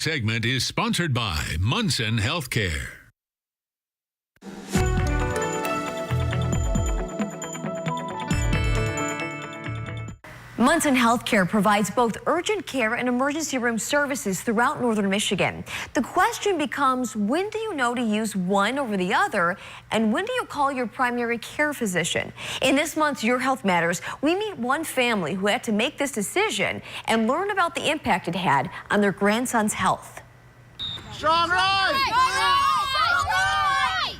segment is sponsored by Munson Healthcare. Munson Healthcare provides both urgent care and emergency room services throughout northern Michigan. The question becomes, when do you know to use one over the other, and when do you call your primary care physician? In this month's Your Health Matters, we meet one family who had to make this decision and learn about the impact it had on their grandson's health. Strong right!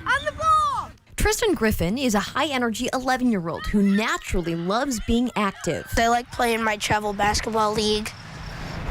On the ball! Tristan Griffin is a high-energy 11-year-old who naturally loves being active. I like playing my travel basketball league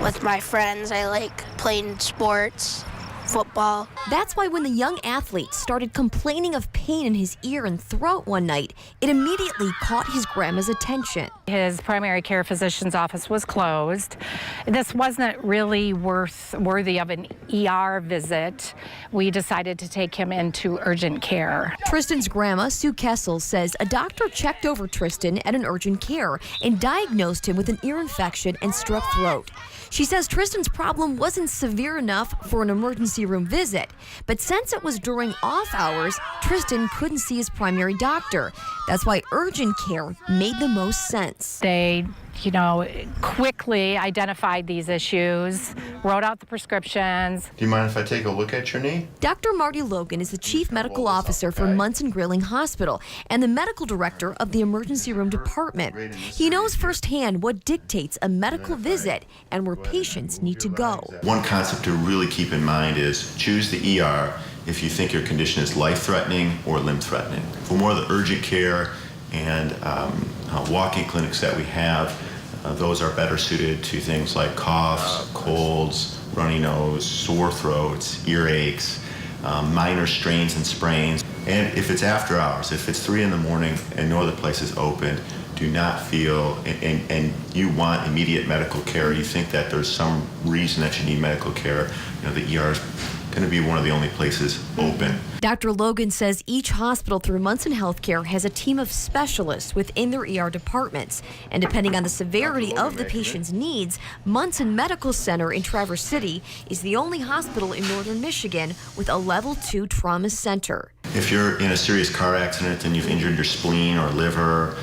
with my friends. I like playing sports, football. That's why when the young athlete started complaining of pain in his ear and throat one night, it immediately caught his grandma's attention. His primary care physician's office was closed. This wasn't really worthy of an ER visit. We decided to take him into urgent care. Tristan's grandma, Sue Kessel, says a doctor checked over Tristan at an urgent care and diagnosed him with an ear infection and strep throat. She says Tristan's problem wasn't severe enough for an emergency room visit, but since it was during off hours, Tristan couldn't see his primary doctor. That's why urgent care made the most sense. They, quickly identified these issues, wrote out the prescriptions. Do you mind if I take a look at your knee? Dr. Marty Logan is the Chief Medical Officer for Munson Grilling Hospital and the Medical Director of the Emergency Room Department. He knows firsthand what dictates a medical visit and where patients need to go. One concept to really keep in mind is choose the ER if you think your condition is life-threatening or limb-threatening. For more of the urgent care and walk-in clinics that we have, those are better suited to things like coughs, colds, runny nose, sore throats, earaches, minor strains and sprains. And if it's after hours, if it's 3 in the morning and no other place is open, do not feel, and you want immediate medical care, you think that there's some reason that you need medical care, the ER is going to be one of the only places open. Dr. Logan says each hospital through Munson Healthcare has a team of specialists within their ER departments. And depending on the severity of the patient's needs, Munson Medical Center in Traverse City is the only hospital in northern Michigan with a level 2 trauma center. If you're in a serious car accident and you've injured your spleen or liver,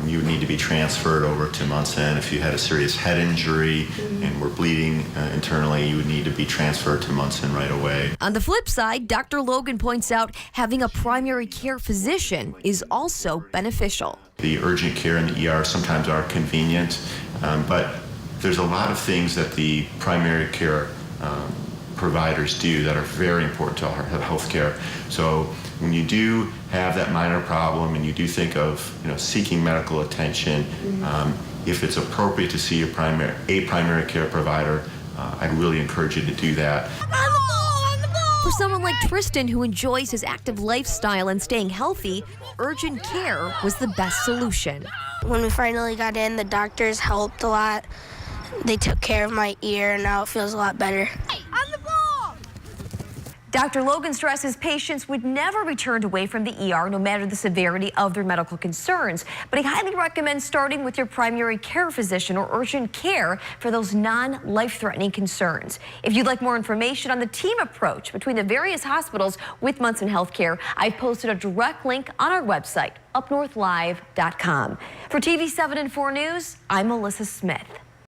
you would need to be transferred over to Munson. If you had a serious head injury and were bleeding internally, you would need to be transferred to Munson right away. On the flip side, Dr. Logan points out having a primary care physician is also beneficial. The urgent care and the ER sometimes are convenient, but there's a lot of things that the primary care providers do that are very important to our health care. So when you do have that minor problem and you do think of seeking medical attention, if it's appropriate to see a primary care provider, I'd really encourage you to do that. For someone like Tristan who enjoys his active lifestyle and staying healthy, urgent care was the best solution. When we finally got in, the doctors helped a lot. They took care of my ear, and now it feels a lot better. On the ball! Dr. Logan stresses patients would never be turned away from the ER no matter the severity of their medical concerns, but he highly recommends starting with your primary care physician or urgent care for those non-life-threatening concerns. If you'd like more information on the team approach between the various hospitals with Munson Healthcare, I've posted a direct link on our website, upnorthlive.com. For TV7 and 4 News, I'm Melissa Smith.